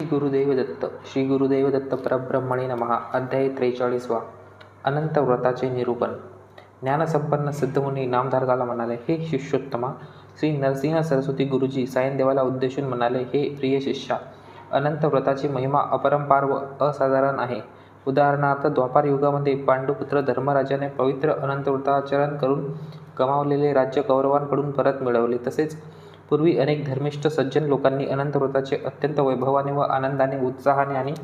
गुरुदेव दत्त श्री गुरुदेव दत्त परब्रह्मणे नमः. अध्याय 43. अनंत व्रताचे निरूपण. ज्ञानसंपन्न सिद्धमुनी नामधारकाला म्हणाले, हे शिष्योत्तमा. श्री नरसिंह सरस्वती गुरुजी सायनदेवाला उद्देशून म्हणाले, हे प्रिय शिष्या, अनंत व्रताची महिमा अपरंपार व असाधारण आहे. उदाहरणार्थ, द्वापार युगामध्ये पांडुपुत्र धर्मराजाने पवित्र अनंत व्रताचरण करून गमावलेले राज्य कौरवांकडून परत मिळवले. तसेच पूर्वी अनेक धर्मिष्ठ सज्जन लोकांनी अनंत व्रताचे अत्यंत वैभवाने व आनंदाने, उत्साहाने आणि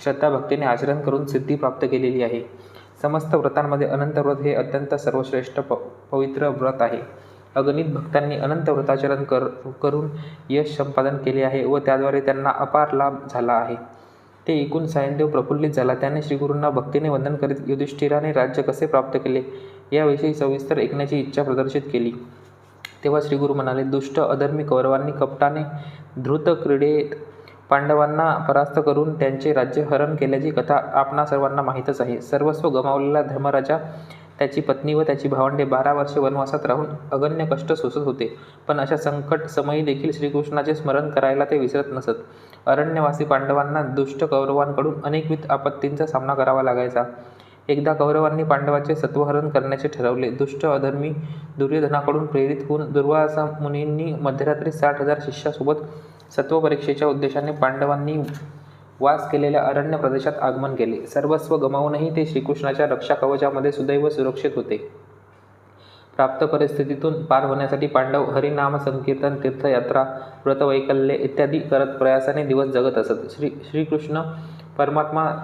श्रद्धाभक्तीने आचरण करून सिद्धी प्राप्त केलेली आहे. समस्त व्रतांमध्ये अनंत व्रत हे अत्यंत सर्वश्रेष्ठ पवित्र व्रत आहे. अगणित भक्तांनी अनंत व्रताचरण करून यश संपादन केले आहे व त्याद्वारे त्यांना अपार लाभ झाला आहे. ते ऐकून सायनदेव प्रफुल्लित झाला. त्याने श्रीगुरूंना भक्तीने वंदन करीत युधिष्ठिराने राज्य कसे प्राप्त केले याविषयी सविस्तर ऐकण्याची इच्छा प्रदर्शित केली. तेव्हा श्रीगुरू म्हणाले, दुष्ट अधर्मी कौरवांनी कपटाने धृत क्रीडेत पांडवांना परास्त करून त्यांचे राज्य हरण केल्याची कथा आपणा सर्वांना माहीतच आहे. सर्वस्व गमावलेला धर्मराजा, त्याची पत्नी व त्याची भावंडे 12 वर्षे वनवासात राहून अगण्य कष्ट सोसत होते. पण अशा संकट समयी देखील श्रीकृष्णाचे स्मरण करायला ते विसरत नसत. अरण्यवासी पांडवांना दुष्ट कौरवांकडून अनेकविध आपत्तींचा सामना करावा लागायचा. एकदा कौरवांनी पांडवाचे सत्वहरण करण्याचे ठरवले. दुष्ट अधर्मी दुर्योधनाकडून प्रेरित होऊन दुर्वासा मुनींनी मध्यरात्री 60,000 शिष्यासोबत सत्वपरीक्षेच्या उद्देशाने पांडवांनी वास केलेल्या अरण्य प्रदेशात आगमन केले. सर्वस्व गमावूनही ते श्रीकृष्णाच्या रक्षा कवचामध्ये सुदैव सुरक्षित होते. प्राप्त परिस्थितीतून पार होण्यासाठी पांडव हरिनाम संकीर्तन, तीर्थयात्रा, व्रतवैकल्ये इत्यादी करत प्रयासाने दिवस जगत असत. श्रीकृष्ण परमात्मा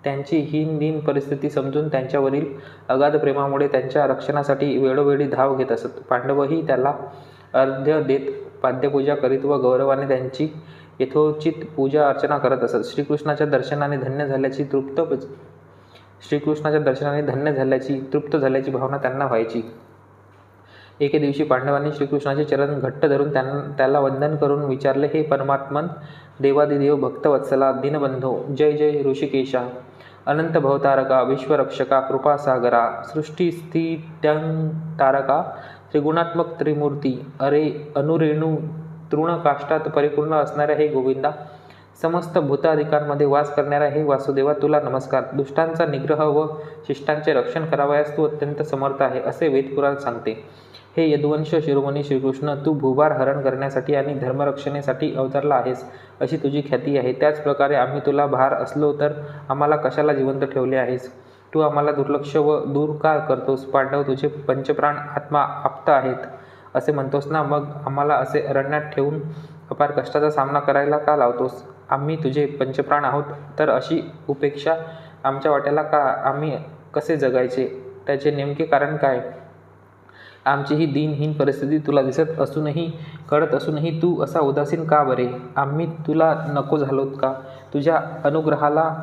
त्यांची हीन परिस्थिती समजून त्यांच्यावरील अगाध प्रेमामुळे त्यांच्या रक्षणासाठी वेळोवेळी धाव घेत असत. पांडवही त्याला अर्घ्य देत पाद्यपूजा करीत व गौरवाने त्यांची यथोचित पूजा अर्चना करत असत. श्रीकृष्णाच्या दर्शनाने धन्य झाल्याची तृप्त झाल्याची भावना त्यांना व्हायची. एके दिवशी पांडवांनी श्रीकृष्णाचे चरण घट्ट धरून त्याला वंदन करून विचारले, हे परमात्मन, देवादिदेव, भक्तवत्सला, दीनबंधो, जय जय ऋषिकेशा, अनंत भवतारका, विश्वरक्षका, कृपासागरा, सृष्टिस्थित्यंतारका, त्रिगुणात्मक त्रिमूर्ती, अरे अनुरेणू तृणकाष्ठात परिपूर्ण असणाऱ्या हे गोविंदा, समस्त भूताधिकांमध्ये वास करणाऱ्या हे वासुदेवा, तुला नमस्कार. दुष्टांचा निग्रह व शिष्टांचे रक्षण करावयास तू अत्यंत समर्थ आहे, असे वेदपुराण सांगते. हे यदुवंश शिरोमणी श्रीकृष्ण, तू भूभार हरण करण्यासाठी आणि धर्मरक्षणेसाठी अवतरला आहेस, अशी तुझी ख्याती आहे. त्याचप्रकारे आम्ही तुला भार असलो तर आम्हाला कशाला जिवंत ठेवले आहेस? तू आम्हाला दुर्लक्ष व दूर का करतोस? पांडव तुझे पंचप्राण आत्मा आप्त आहेत असे म्हणतोस ना, मग आम्हाला असे अरण्यात ठेवून अपार कष्टाचा सामना करायला का लावतोस? आम्ही तुझे पंचप्राण आहोत, तर अशी उपेक्षा आमच्या वाट्याला का? आम्ही कसे जगायचे? त्याचे नेमके कारण काय? आमची ही दीनहीन परिस्थिती तुला कळत असूनही तू असा उदासीन का बरे? आम्ही तुला नको झालोत का? तुझ्या अनुग्रहाला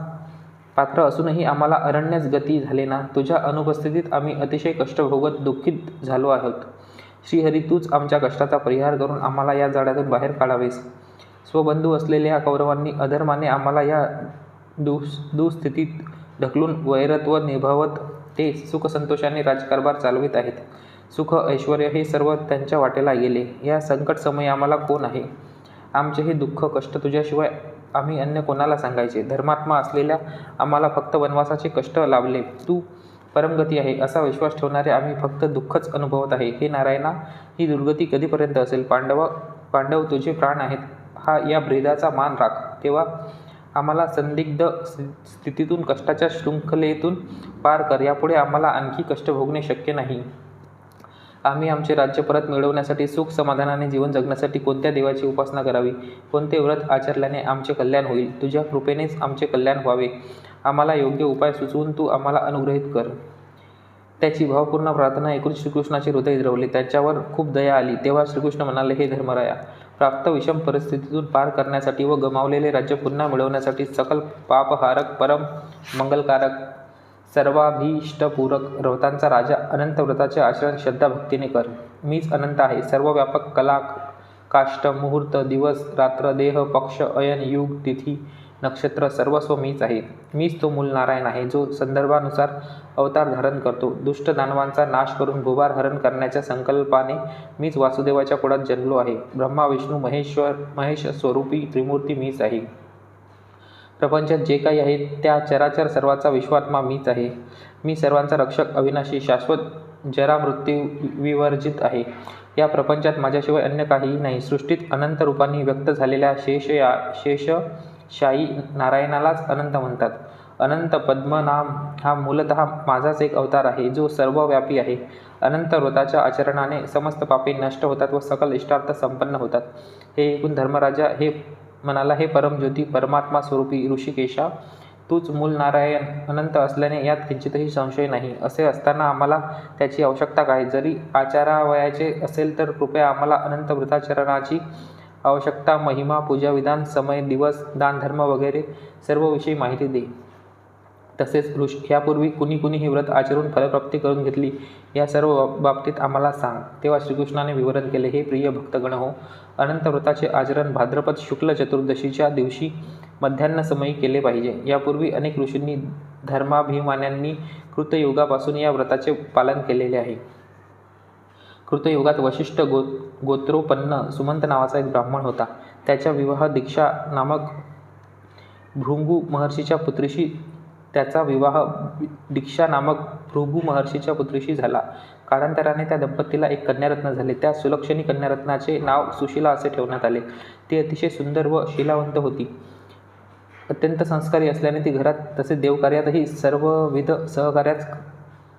पात्र असूनही आम्हाला अरण्यास गती झाले ना? तुझ्या अनुपस्थितीत आम्ही अतिशय कष्ट भोगत दुःखित झालो आहोत. श्रीहरी, तूच आमच्या कष्टाचा परिहार करून आम्हाला या जाळ्यातून बाहेर काढावेस. स्वबंधू असलेल्या कौरवांनी अधर्माने आम्हाला या दुःस्थितीत ढकलून वैरत्व निभावत ते सुखसंतोषाने राजकारभार चालवित आहेत. सुख ऐश्वर्य हे सर्व त्यांच्या वाटेला गेले. या संकट समयी आम्हाला कोण आहे? आमचे हे दुःख कष्ट तुझ्याशिवाय आम्ही अन्य कोणाला सांगायचे? धर्मात्मा असलेल्या आम्हाला फक्त वनवासाचे कष्ट लाभले. तू परमगती आहे असा विश्वास ठेवणारे आम्ही फक्त दुःखच अनुभवत आहे. हे नारायणा, ही दुर्गती कधीपर्यंत असेल? पांडव तुझे प्राण आहेत, हा या ब्रेदाचा मान राख. तेव्हा आम्हाला संदिग्ध स्थितीतून, कष्टाच्या शृंखलेतून पार कर. यापुढे आम्हाला आणखी कष्ट भोगणे शक्य नाही. आम्ही आमचे राज्य परत मिळवण्यासाठी, सुख समाधानाने जीवन जगण्यासाठी कोणत्या देवाची उपासना करावी? कोणते व्रत आचरल्याने आमचे कल्याण होईल? तुझ्या कृपेनेच आमचे कल्याण व्हावे. आम्हाला योग्य उपाय सुचवून तू आम्हाला अनुग्रहित कर. त्याची भावपूर्ण प्रार्थना ऐकून श्रीकृष्णाचे हृदय द्रवले. त्याच्यावर खूप दया आली. तेव्हा श्रीकृष्ण म्हणाले, हे धर्मराया, प्राप्त विषम परिस्थितीतून पार करण्यासाठी व गमावलेले राज्य पुन्हा मिळवण्यासाठी सकल पापहारक, परम मंगलकारक, सर्वाभीष्टपूरक व्रतांचा राजा अनंत व्रताचे आचरण श्रद्धाभक्तीने कर. मीच अनंत आहे, सर्वव्यापक, कला, काष्ठ, मुहूर्त, दिवस, रात्र, देह, पक्ष, अयन, युग, तिथी, नक्षत्र सर्वस्व मीच आहे. मीच तो मूल नारायण आहे, जो संदर्भानुसार अवतार धारण करतो. दुष्ट दानवांचा नाश करून भूभार हरण करण्याच्या संकल्पाने मीच वासुदेवाच्या कुळात जन्मलो आहे. ब्रह्मा, विष्णू, महेश स्वरूपी त्रिमूर्ती मीच आहे. प्रपंचात जे काही आहे त्या चराचर सर्वाचा विश्वात्मा मीच आहे. मी सर्वांचा रक्षक, अविनाशी, शाश्वत, जरामृत्यू विवर्जित आहे. या प्रपंचात माझ्याशिवाय अन्य काहीही नाही. सृष्टीत अनंत रूपांनी व्यक्त झालेल्या शेषशायी नारायणालाच अनंत म्हणतात. अनंत पद्मनाम हा मूलतः माझाच एक अवतार आहे, जो सर्वव्यापी आहे. अनंत व्रताच्या आचरणाने समस्त पापे नष्ट होतात व सकल इष्टार्थ संपन्न होतात. हे ऐकून धर्मराजा हे म्हणाला, हे परमज्योती परमात्मा स्वरूपी ऋषिकेशा, तूच मूल नारायण अनंत असल्याने यात किंचितही संशय नाही. असे असताना आम्हाला त्याची आवश्यकता काय? जरी आचारावयाचे असेल तर कृपया आम्हाला अनंत व्रताचरणाची आवश्यकता, महिमा, पूजाविधान, समय, दिवस, दानधर्म वगैरे सर्व विषयी माहिती दे. तसेच यापूर्वी कुणी हे व्रत आचरून फलप्राप्ती करून घेतली या सर्व बाबतीत आम्हाला सांग. तेव्हा श्रीकृष्णाने विवरण केले, हे प्रिय भक्तगण हो, अनंत व्रताचे आचरण भाद्रपद शुक्ल चतुर्दशीच्या दिवशी मध्यान्हसमयी केले पाहिजे. यापूर्वी अनेक ऋषींनी धर्माभिमान्यांनी कृतयुगापासून या व्रताचे पालन केलेले आहे. कृतयुगात वशिष्ठ गोत्रोपन्न सुमंत नावाचा एक ब्राह्मण होता. त्याचा विवाह दीक्षा नामक भृगु महर्षीच्या पुत्रीशी झाला. कालांतराने त्या दंपतीला एक कन्यारत्न झाले. त्या सुलक्षणी कन्यारत्नाचे नाव सुशीला असे ठेवण्यात आले. ती अतिशय सुंदर व शीलावंत होती. अत्यंत संस्कारी असल्याने ती घरात तसे देवकार्यातही सर्वविध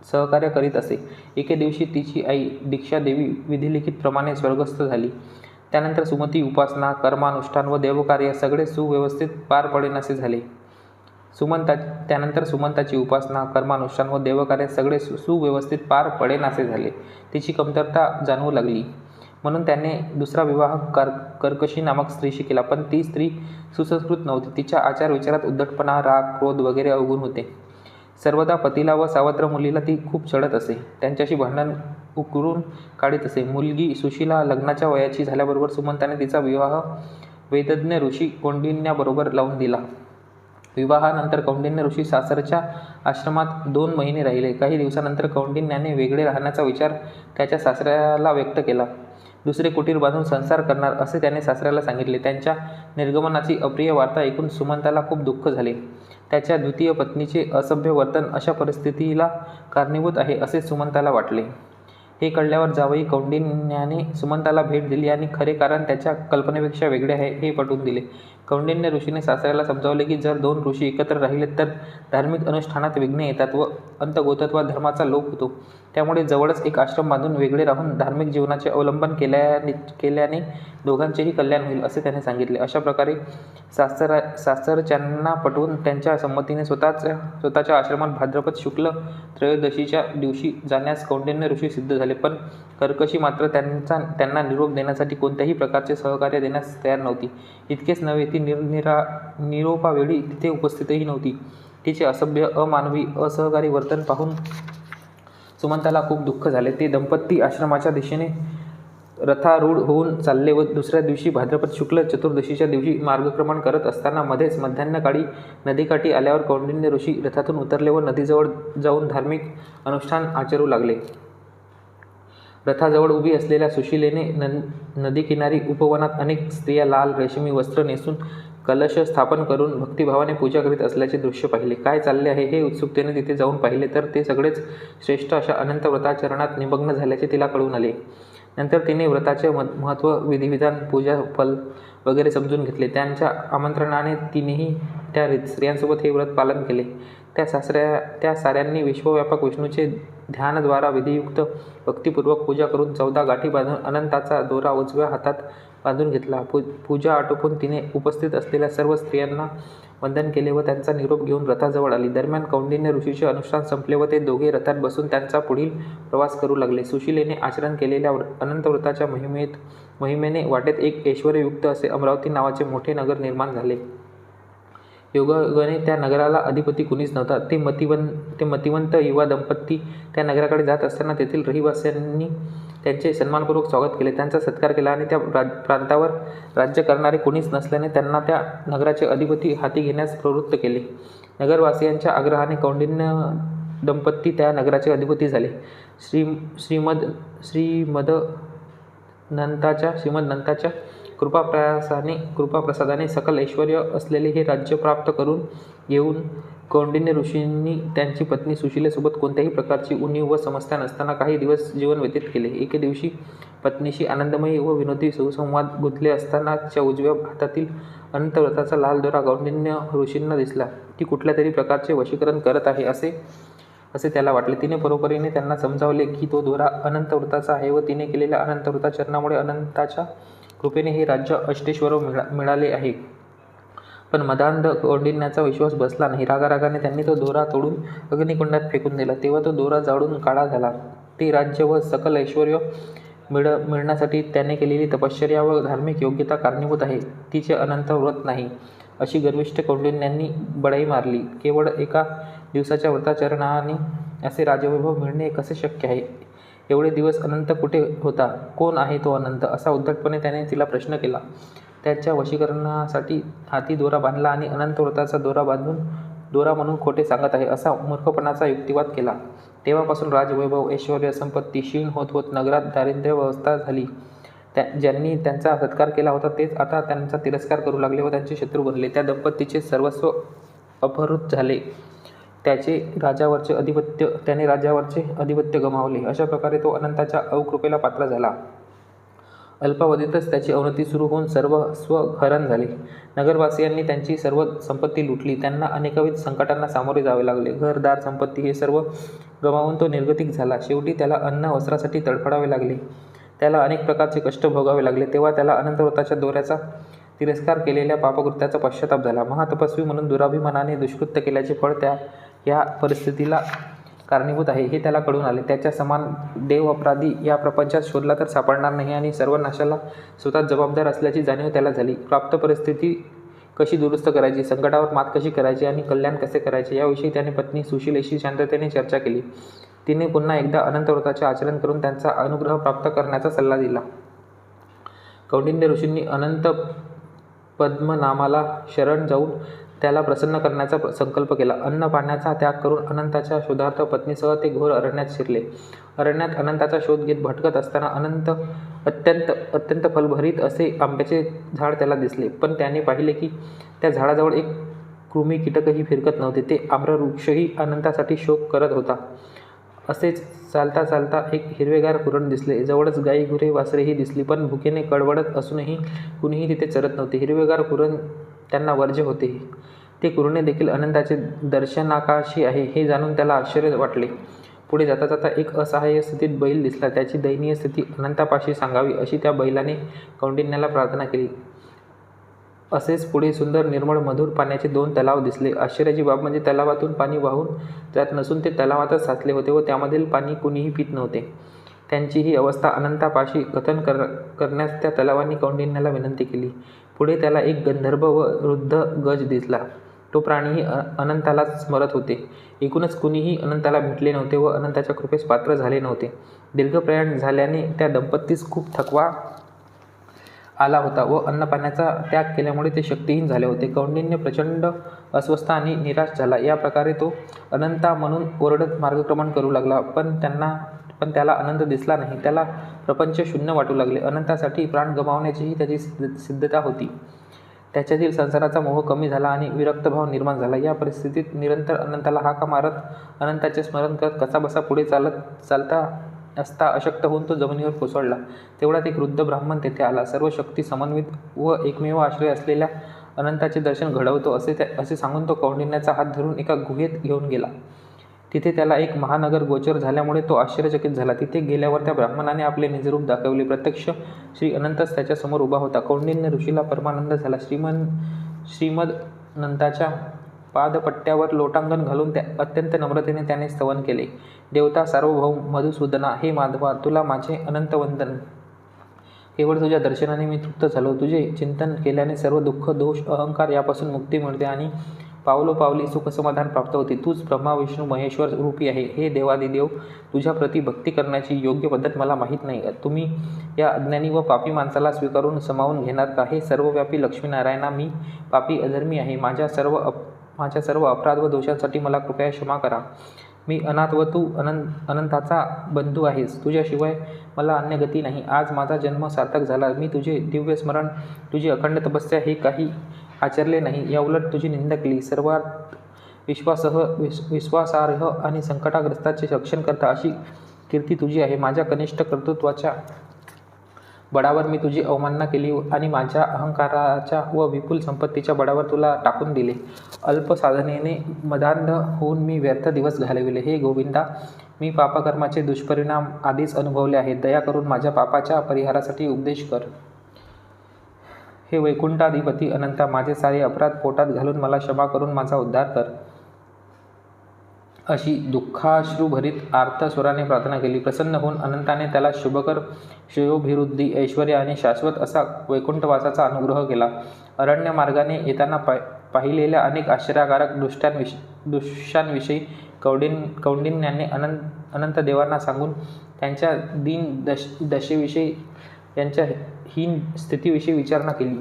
सहकार्य करीत असे. एके दिवशी तिची आई दीक्षादेवी विधिलिखित प्रमाणे स्वर्गस्थ झाली. त्यानंतर सुमती उपासना, कर्मानुष्ठान व देवकार्य सगळे सुव्यवस्थित पार पडेनासे झाले. त्यानंतर सुमंताची उपासना, कर्मानुष्ठान व देवकार्य सगळे सुव्यवस्थित पार पडेनासे झाले. तिची कमतरता जाणवू लागली. म्हणून त्याने दुसरा विवाह कर्कशी नामक स्त्रीशी केला. पण ती स्त्री सुसंस्कृत नव्हती. तिच्या आचार विचारात उद्धटपणा, राग, क्रोध वगैरे अवगुण होते. सर्वदा पतीला व सावत्र मुलीला ती खूप छळत असे. त्यांच्याशी भांडण उकरून काढीत असे. मुलगी सुशीला लग्नाच्या वयाची झाल्याबरोबर सुमंताने तिचा विवाह वेदज्ञ ऋषी कौंडिन्याबरोबर लावून दिला. विवाहानंतर कौंडिन्य ऋषी सासरच्या आश्रमात 2 महिने राहिले. काही दिवसानंतर कौंडिन्याने वेगळे राहण्याचा विचार त्याच्या सासऱ्याला व्यक्त केला. दुसरे कुटीर बांधून संसार करणार असे त्याने सासऱ्याला सांगितले. त्यांच्या निर्गमनाची अप्रिय वार्ता ऐकून सुमंताला खूप दुःख झाले. त्याच्या द्वितीय पत्नीचे असभ्य वर्तन अशा परिस्थितीला कारणीभूत आहे असे सुमंताला वाटले. हे कळल्यावर जावई कौंडिन्याने सुमंताला भेट दिली आणि खरे कारण त्याच्या कल्पनेपेक्षा वेगळे आहे हे पटवून दिले. कौंडिन्य ऋषीने सासऱ्याला समजावले की जर 2 ऋषी एकत्र राहिले तर धार्मिक अनुष्ठानात विघ्ने येतात व अंतगोतत्वात धर्माचा लोप होतो. त्यामुळे जवळच एक आश्रम बांधून वेगळे राहून धार्मिक जीवनाचे अवलंबन केल्याने दोघांचेही कल्याण होईल असे त्याने सांगितले. अशा प्रकारे सासरच्यांना पटवून त्यांच्या संमतीने स्वतःच्या आश्रमात भाद्रपद शुक्ल त्रयोदशीच्या दिवशी जाण्यास कौंडिन्य ऋषी सिद्ध झाले. पण कर्कशी मात्र त्यांना निरोप देण्यासाठी कोणत्याही प्रकारचे सहकार्य देण्यास तयार नव्हती. इतकेच नव्हे, ती निरोपावेळी तिथे उपस्थितही नव्हती. तिचे असभ्य, अमानवी, असहकारी वर्तन पाहून सुमंताला खूप दुःख झाले. ते दंपती आश्रमाच्या दिशेने रथारूढ होऊन चालले व दुसऱ्या दिवशी भाद्रपद शुक्ल चतुर्दशीच्या दिवशी मार्गक्रमण करत असताना मध्येच मध्यान्हकाळी नदीकाठी आल्यावर कौंडिन्य ऋषी रथातून उतरले व नदीजवळ जाऊन धार्मिक अनुष्ठान आचरू लागले. रथाजवळ उभी असलेल्या सुशीलेने नदीकिनारी उपवनात अनेक स्त्रिया लाल रेशमी वस्त्र नेसून कलश स्थापन करून भक्तिभावाने पूजा करीत असल्याचे दृश्य पाहिले. काय चालले आहे हे उत्सुकतेने तिथे जाऊन पाहिले तर ते सगळेच श्रेष्ठ अशा अनंत व्रताचरणात निमग्न झाल्याचे तिला कळून आले. नंतर तिने व्रताचे महत्त्व, विधिविधान, पूजा, फल वगैरे समजून घेतले. त्यांच्या आमंत्रणाने तिनेही त्या स्त्रियांसोबत हे व्रत पालन केले. त्या साऱ्यांनी विश्वव्यापक विष्णूचे ध्यानद्वारा विधियुक्त भक्तिपूर्वक पूजा करून 14 गाठी बांधून अनंताचा दोरा उजव्या हातात बांधून घेतला. पूजा आटोपून तिने उपस्थित असलेल्या सर्व स्त्रियांना वंदन केले व त्यांचा निरोप घेऊन रथाजवळ आली. दरम्यान कौंडिन्य ऋषीचे अनुष्ठान संपले व ते दोघे रथात बसून त्यांचा पुढील प्रवास करू लागले. सुशीलेने आचरण केलेल्या अनंत व्रताच्या महिमेने वाटेत एक ऐश्वर्ययुक्त असे अमरावती नावाचे मोठे नगर निर्माण झाले. योगायोगाने त्या नगराला अधिपती कुणीच नव्हता. ते मतिवंत युवा दंपती त्या नगराकडे जात असताना तेथील रहिवाशांनी त्यांचे सन्मानपूर्वक स्वागत केले, त्यांचा सत्कार केला आणि त्या प्रांतावर राज्य करणारे कोणीच नसल्याने त्यांना त्या नगराचे अधिपती हाती घेण्यास प्रवृत्त केले. नगरवासियांच्या आग्रहाने कौंडिन्य दंपती त्या नगराचे अधिपती झाले. श्रीमदनंताच्या कृपाप्रसादाने सकल ऐश्वर्य असलेले हे राज्य प्राप्त करून घेऊन कौंडिन्य ऋषींनी त्यांची पत्नी सुशीलेसोबत कोणत्याही प्रकारची उणीव व समस्या नसताना काही दिवस जीवन व्यतीत केले. एके दिवशी पत्नीशी आनंदमयी व विनोदी सुसंवाद गुंतले असतानाच्या उजव्या हातातील अनंतव्रताचा लाल दोरा कौंडिन्य ऋषींना दिसला. ती कुठल्या तरी प्रकारचे वशीकरण करत आहे असे त्याला वाटले. तिने बरोबरीने त्यांना समजावले की तो दोरा अनंतव्रताचा आहे व तिने केलेल्या अनंतव्रताचरणामुळे अनंताच्या कृपेने हे राज्य अष्टेश्वर मिळाले आहे. पण मदांध कौंडिन्याचा विश्वास बसला नाही. रागारागाने त्यांनी तो दोरा तोडून अग्निकुंडात फेकून दिला. तेव्हा तो दोरा जाळून काळा झाला. ते राज्य व सकल ऐश्वर्य मिळण्यासाठी त्याने केलेली तपश्चर्या व धार्मिक योग्यता कारणीभूत आहे, तिचे अनंत व्रत नाही, अशी गर्विष्ठ कौंडिन्यांनी बडाई मारली. केवळ एका दिवसाच्या व्रताचरणाने असे राजवैभव मिळणे कसे शक्य आहे? एवढे दिवस अनंत कुठे होता? कोण आहे तो अनंत? असा उद्धटपणे त्याने तिला प्रश्न केला. त्याच्या वशीकरणासाठी हाती दोरा बांधला आणि अनंत व्रताचा दोरा बांधून दोरा म्हणून खोटे सांगत आहे असा मूर्खपणाचा युक्तिवाद केला. तेव्हापासून राजवैभव, ऐश्वर्य, संपत्ती क्षीण होत होत नगरात दारिद्र्य व्यवस्था झाली. ज्यांनी त्यांचा सत्कार केला होता तेच आता त्यांचा तिरस्कार करू लागले व त्यांचे शत्रू बनले. त्या दंपतीचे सर्वस्व अपहृत झाले. त्याने राज्यावरचे अधिपत्य गमावले. अशा प्रकारे तो अनंताच्या अवकृपेला पात्र झाला. अल्पावधीतच त्याची अवनती सुरू होऊन सर्वस्व हरण झाले. नगरवासियांनी त्यांची सर्व संपत्ती लुटली. त्यांना अनेकविध संकटांना सामोरे जावे लागले. घरदार, संपत्ती हे सर्व गमावून तो निर्गतिक झाला. शेवटी त्याला अन्न वस्त्रासाठी तडफडावे लागले. त्याला अनेक प्रकारचे कष्ट भोगावे लागले. तेव्हा त्याला अनंतव्रताच्या दोऱ्याचा तिरस्कार केलेल्या पापकृत्याचा पश्चाताप झाला. महातपस्वी म्हणून दुराभिमानाने दुष्कृत्य केल्याचे फळ या परिस्थितीला कारणीभूत आहे हे त्याला कळून आले. त्याच्या समान देव अपराधी या प्रपंचात शोधला तर सापडणार नाही आणि सर्व नाशाला स्वतः जबाबदार असल्याची जाणीव त्याला झाली. प्राप्त परिस्थिती कशी दुरुस्त करायची, संकटावर मात कशी करायची आणि कल्याण कसे करायचे याविषयी त्याने पत्नी सुशीलेशी शांततेने चर्चा केली. तिने पुन्हा एकदा अनंतव्रताचे आचरण करून त्यांचा अनुग्रह प्राप्त करण्याचा सल्ला दिला. कौंडिन्य ऋषींनी अनंत पद्मनामाला शरण जाऊन त्याला प्रसन्न करण्याचा संकल्प केला. अन्न पाण्याचा त्याग करून अनंताच्या शोधार्थ पत्नीसह ते घोर अरण्यात शिरले. अरण्यात अनंताचा शोध घेत भटकत असताना अत्यंत फलभरीत असे आंब्याचे झाड त्याला दिसले. पण त्याने पाहिले की त्या झाडाजवळ एक कृमी कीटकही फिरकत नव्हते. ते आम्रवृक्षही अनंतासाठी शोक करत होता. असेच चालता चालता एक हिरवेगार कुरण दिसले. जवळच गाई, गुरे, वासरेही दिसली, पण भुकेने कळवळत असूनही कुणीही तिथे चरत नव्हते. हिरवेगार कुरण त्यांना वर्ज्य होते. ते कुरणे देखील अनंताचे दर्शनाकाशी आहे हे जाणून त्याला आश्चर्य वाटले. पुढे जाता जाता एक असहाय्य स्थितीत बैल दिसला. त्याची दयनीय स्थिती अनंतापाशी सांगावी अशी त्या बैलाने कौंडिन्याला प्रार्थना केली. असेच पुढे सुंदर निर्मळ मधुर पाण्याचे 2 तलाव दिसले. आश्चर्याची बाब म्हणजे तलावातून पाणी वाहून जात नसून ते तलावातच साचले होते व त्यामधील पाणी कुणीही पित नव्हते. त्यांची ही अवस्था अनंतापाशी कथन करण्यास त्या तलावांनी कौंडिन्याला विनंती केली. पुढे त्याला एक गंधर्व व वृद्ध गज दिसला. तो प्राणीही अनंतालाच स्मरत होते. एकूणच कुणीही अनंताला भेटले नव्हते व अनंताच्या कृपेस पात्र झाले नव्हते. दीर्घ प्रयाण झाल्याने त्या दंपतीस खूप थकवा आला होता व अन्नपाण्याचा त्याग केल्यामुळे ते शक्तिहीन झाले होते. कौंडिन्य प्रचंड अस्वस्थ आणि निराश झाला. या प्रकारे तो अनंता म्हणून ओरडत मार्गक्रमण करू लागला. पण त्याला आनंद दिसला नाही. त्याला प्रपंच शून्य वाटू लागले. अनंतासाठी प्राण गमावण्याचीही त्याची सिद्धता होती. त्याच्यातील संसाराचा मोह कमी झाला आणि विरक्तभाव निर्माण झाला. या परिस्थितीत निरंतर अनंताला हाका मारत अनंताचे स्मरण करत कसाबसा पुढे चालता असता अशक्त होऊन तो जमिनीवर कोसळला. तेवढ्यात एक वृद्ध ब्राह्मण तेथे आला. सर्व शक्ती समन्वित व एकमेव आश्रय असलेल्या अनंताचे दर्शन घडवतो असे सांगून तो कौंडिन्याचा हात धरून एका गुहेत घेऊन गेला. तिथे त्याला एक महानगर गोचर झाल्यामुळे तो आश्चर्यचकित झाला. तिथे गेल्यावर त्या ब्राह्मणाने आपले निजरूप दाखवले. प्रत्यक्ष श्री अनंतच त्याच्यासमोर उभा होता. कौंडिन्य ऋषीला परमानंद झाला. श्रीमदनंताच्या पादपट्ट्यावर लोटांगण घालून अत्यंत नम्रतेने त्याने स्तवन केले. देवता सार्वभौम मधुसूदना, हे माधवा, तुला माझे अनंत वंदन. केवळ तुझ्या दर्शनाने मी तृप्त झालो. तुझे चिंतन केल्याने सर्व दुःख, दोष, अहंकार यापासून मुक्ती मिळते आणि पावलोपावली सुखसमाधान प्राप्त होते. तूच ब्रह्मा, विष्णू, महेश्वर रूपी आहे. हे देवादिदेव, तुझ्या प्रती भक्ती करण्याची योग्य पद्धत मला माहीत नाही. तुम्ही या अज्ञानी व पापी माणसाला स्वीकारून समावून घेणार का? हे सर्वव्यापी लक्ष्मीनारायणा, मी पापी अधर्मी आहे. माझ्या सर्व अपराध व दोषांसाठी मला कृपया क्षमा करा. मी अनाथ व तू अनंताचा बंधू आहेस. तुझ्याशिवाय मला अन्य गती नाही. आज माझा जन्म सार्थक झाला. मी तुझे दिव्य स्मरण, तुझी अखंड तपस्या हे काही आचरले नाही. याउलट तुझी निंदा केली. सर्वात विश्वासार्ह आणि संकटाग्रस्ताचे रक्षण करता अशी कीर्ती तुझी आहे. माझ्या कनिष्ठ कर्तृत्वाच्या बळावर मी तुझी अवमानना केली आणि माझ्या अहंकाराच्या व विपुल संपत्तीच्या बळावर तुला टाकून दिले. अल्प साधनेने मदांध होऊन मी व्यर्थ दिवस घालविले. हे गोविंदा, मी पापकर्माचे दुष्परिणाम आधीच अनुभवले आहेत. दया करून माझ्या पापाच्या परिहारासाठी उपदेश कर. हे वैकुंठाधिपती अनंता, माझे सारे अपराध पोटात घालून मला क्षमा करून माझा उद्धार कर. अशी दुःखाश्रुभरीत आर्त स्वराने प्रार्थना केली. प्रसन्न होऊन अनंताने त्याला शुभकर, श्रेयोभिवृद्धी, ऐश्वर्य आणि शाश्वत असा वैकुंठवासाचा अनुग्रह केला. अरण्य मार्गाने येताना पाहिलेल्या अनेक आश्चर्यकारक दृश्यांविषयी कौंडिन्याने अनंत देवांना सांगून त्यांच्या दीन दशेविषयी, त्यांच्या हीन स्थितीविषयी विचारणा केली.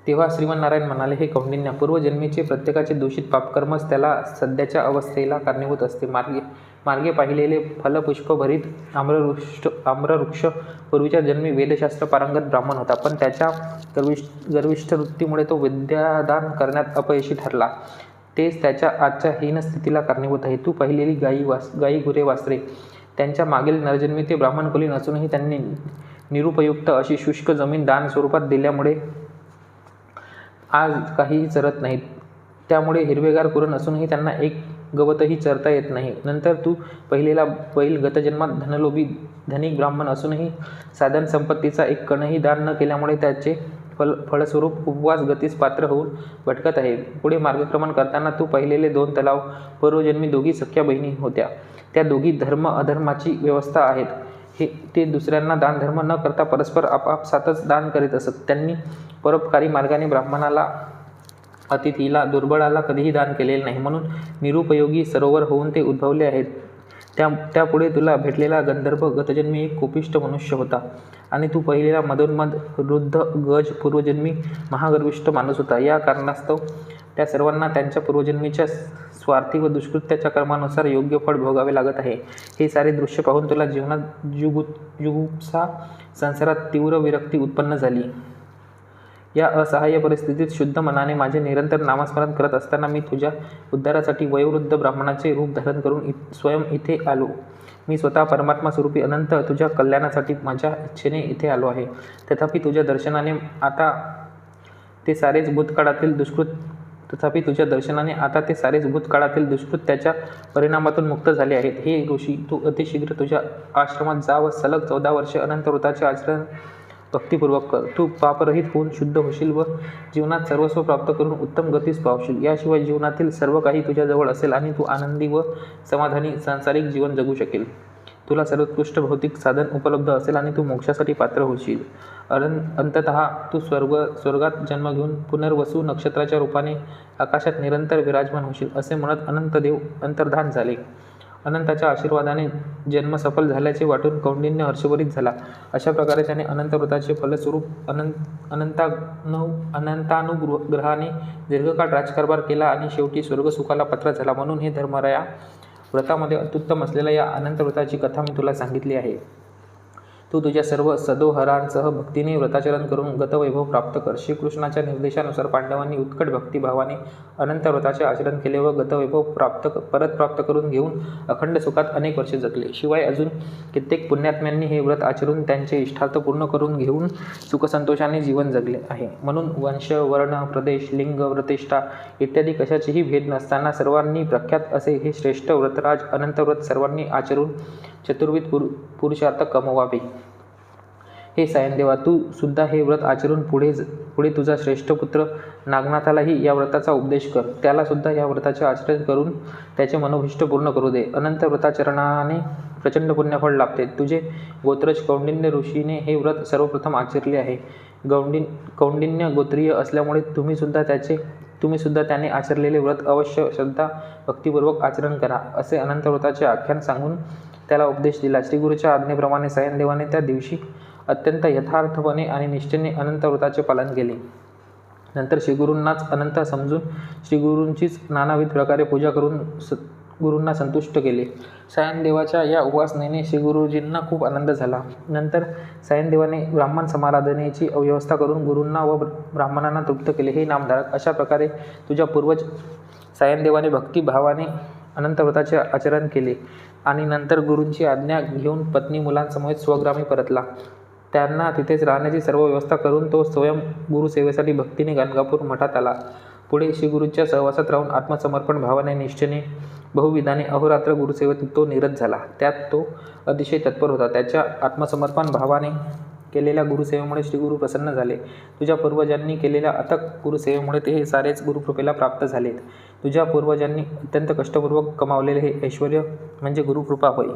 तेव्हा श्रीमन्नारायण म्हणाले, हे कौंडिन्या, पूर्वजन्मीचे प्रत्येकाचे दूषित पापकर्मच त्याला सध्याच्या अवस्थेला कारणीभूत असते. मार्गे पाहिलेले फलपुष्पभरीत आम्रवृक्ष पूर्वीच्या जन्मी वेदशास्त्र पारंगत ब्राह्मण होता, पण त्याच्या गर्विष्ठ वृत्तीमुळे तो विद्यादान करण्यात अपयशी ठरला. तेच त्याच्या आजच्या हीन स्थितीला कारणीभूत आहे. तू पाहिलेली गायी गुरे वासरे, त्यांच्या मागील नरजन्मी ते ब्राह्मणकुली नसूनही त्यांनी निरुपयुक्त अशी शुष्क जमीन दान स्वरूपात दिल्यामुळे आज काहीही चरत नाहीत. त्यामुळे हिरवेगार कुरण असूनही त्यांना एक गवतही चरता येत नाही. नंतर तू पहिलेला बैल गतजन्मात धनलोभी धनिक ब्राह्मण असूनही साधन संपत्तीचा एक कणही दान न केल्यामुळे त्याचे फलस्वरूप उपवास गतीस पात्र होऊन भटकत आहे. पुढे मार्गक्रमण करताना तू पाहिलेले 2 तलाव पूर्वजन्मी दोघी सख्या बहिणी होत्या. त्या दोघी धर्म अधर्माची व्यवस्था आहेत. ते दुसऱ्यांना दानधर्म न करता परस्पर आपापसातच दान करीत असत. त्यांनी परोपकारी मार्गाने ब्राह्मणाला, अतिथीला, दुर्बळाला कधीही दान केलेले नाही, म्हणून निरुपयोगी सरोवर होऊन ते उद्भवले आहेत. त्यापुढे तुला भेटलेला गंधर्व गतजन्मी एक कोपिष्ठ मनुष्य होता आणि तू पहिलेला मदोन्मद वृद्ध गज पूर्वजन्मी महागर्विष्ठ माणूस होता. या कारणास्तव त्या सर्वांना त्यांच्या पूर्वजन्मीच्या स्वार्थी व दुष्कृत्याच्या कर्मानुसार योग्य फळ भोगावे लागत आहे. हे सारे दृश्य पाहून तुला जीवनात जुगुप्सा, संसारात तीव्र विरक्ती उत्पन्न झाली. या असहाय्य परिस्थितीत शुद्ध मनाने माझे निरंतर नामस्मरण करत असताना मी तुझ्या उद्धारासाठी वयोवृद्ध ब्राह्मणाचे रूप धारण करून स्वयं इथे आलो. मी स्वतः परमात्मा स्वरूपी अनंत तुझ्या कल्याणासाठी माझ्या इच्छेने इथे आलो आहे. तथापि तुझ्या दर्शनाने आता ते सारेच भूतकाळातील दुष्कृत त्याच्या परिणामातून मुक्त झाले आहेत. हे ऋषी, तू अतिशीघ्र तुझ्या आश्रमात जा व सलग 14 वर्षे अनंत व्रताचे आचरण भक्तिपूर्वक कर. तू पापरहित होऊन शुद्ध होशील व जीवनात सर्वस्व प्राप्त करून उत्तम गतीस पावशील. याशिवाय जीवनातील सर्व काही तुझ्याजवळ असेल आणि तू आनंदी व समाधानी सांसारिक जीवन जगू शकेल. तुला सर्वोत्कृष्ट भौतिक साधन उपलब्ध असेल आणि तू मोक्षासाठी पात्र होशील. अंततः तू स्वर्गात जन्म घेऊन पुनर्वसू नक्षत्राच्या रूपाने आकाशात निरंतर विराजमान होशील. असे म्हणत अनंतदेव अंतर्धान झाले. अनंताच्या आशीर्वादाने जन्म सफल झाल्याचे वाटून कौंडिन्य हर्षभरीत झाला. अशा प्रकारे त्याने अनंत व्रताचे फलस्वरूप अनंतानुग्रहाने दीर्घकाळ राजकारभार केला आणि शेवटी स्वर्गसुखाला पात्र झाला. म्हणून हे धर्मराया, व्रतामध्ये अत्युत्तम असलेल्या या अनंत व्रताची कथा मी तुला सांगितली आहे. तू तुझ्या सर्व सदोहरांसह भक्तीने व्रताचरण करून गतवैभव प्राप्त कर. श्रीकृष्णाच्या निर्देशानुसार पांडवांनी उत्कट भक्तिभावाने अनंत व्रताचे आचरण केले व गतवैभव परत प्राप्त करून घेऊन अखंड सुखात अनेक वर्षे जगले. शिवाय अजून कित्येक पुण्यात्म्यांनी हे व्रत आचरून त्यांचे इष्टार्थ पूर्ण करून घेऊन सुखसंतोषाने जीवन जगले आहे. म्हणून वंश, वर्ण, प्रदेश, लिंग, व्रतिष्ठा इत्यादी कशाचेही भेद नसताना सर्वांनी प्रख्यात असे हे श्रेष्ठ व्रतराज अनंत व्रत सर्वांनी आचरून चतुर्विध पुरुषार्थ कमवावे. हे सायनदेवा, तू सुद्धा हे व्रत आचरून पुढे तुझा श्रेष्ठ पुत्र नागनाथालाही या व्रताचा उपदेश कर. त्याला सुद्धा या व्रताचे आचरण करून त्याचे मनोभिष्ट पूर्ण करू दे. अनंत व्रताचरणाने प्रचंड पुण्यफळ लाभते. तुझे गोत्रज कौंडिन्य ऋषीने हे व्रत सर्वप्रथम आचरले आहे. कौंडिन्य गोत्रीय असल्यामुळे तुम्ही सुद्धा त्याने आचरलेले व्रत अवश्य श्रद्धा भक्तिपूर्वक आचरण करा. असे अनंत व्रताचे आख्यान सांगून त्याला उपदेश दिला. श्रीगुरूच्या आज्ञेप्रमाणे सायनदेवाने त्या दिवशी अत्यंत यथार्थपणे आणि निष्ठेने अनंत व्रताचे पालन केले. नंतर श्रीगुरूंनाच अनंत समजून श्रीगुरूंचीच नानाविध प्रकारे पूजा करून गुरूंना संतुष्ट केले. सायनदेवाच्या या उपासनेने श्री गुरुजींना खूप आनंद झाला. नंतर सायनदेवाने ब्राह्मण समाराधनेची व्यवस्था करून गुरूंना व ब्राह्मणांना तृप्त केले. हे नामधारक, अशा प्रकारे तुझ्या पूर्वज सायनदेवाने भक्तिभावाने अनंतव्रताचे आचरण केले आणि नंतर गुरूंची आज्ञा घेऊन पत्नी मुलांसमवेत स्वग्रामी परतला. त्यांना तिथेच राहण्याची सर्व व्यवस्था करून तो स्वयं गुरुसेवेसाठी भक्तीने गाणगापूर मठात आला. पुढे श्रीगुरूंच्या सहवासात राहून आत्मसमर्पण भावाने, निष्ठेने, बहुविधाने अहोरात्र गुरुसेवेत तो निरत झाला. त्यात तो अतिशय तत्पर होता. त्याच्या आत्मसमर्पण भावाने केलेल्या गुरुसेवेमुळे श्रीगुरू प्रसन्न झाले. तुझ्या पूर्वजांनी केलेल्या अथक गुरुसेवेमुळे ते हे सारेच गुरुकृपेला प्राप्त झालेत. तुझ्या पूर्वजांनी अत्यंत कष्टपूर्वक कमावलेले हे ऐश्वर्य म्हणजे गुरुकृपा होय,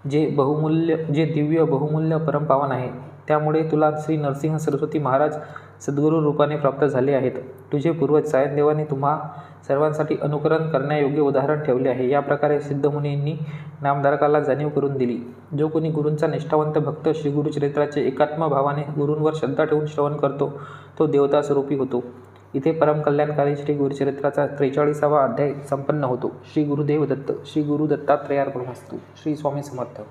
जे दिव्य बहुमूल्य परमपावन आहे. त्यामुळे तुला श्री नरसिंह सरस्वती महाराज सद्गुरू रूपाने प्राप्त झाले आहेत. तुझे पूर्वज सायनदेवाने तुम्हा सर्वांसाठी अनुकरण करण्यायोग्य उदाहरण ठेवले आहे. या प्रकारे सिद्धमुनींनी नामधारकाला जाणीव करून दिली. जो कोणी गुरूंचा निष्ठावंत भक्त श्रीगुरुचरित्राचे एकात्म भावाने गुरूंवर श्रद्धा ठेवून श्रवण करतो तो देवता स्वरूपी होतो. इथे परमकल्याणकारी श्री गुरुचरित्राचा 43वा अध्याय संपन्न होतो. श्री गुरुदेव दत्त. श्री गुरु दत्तात्रयार्पणमस्तु. श्री स्वामी समर्थ.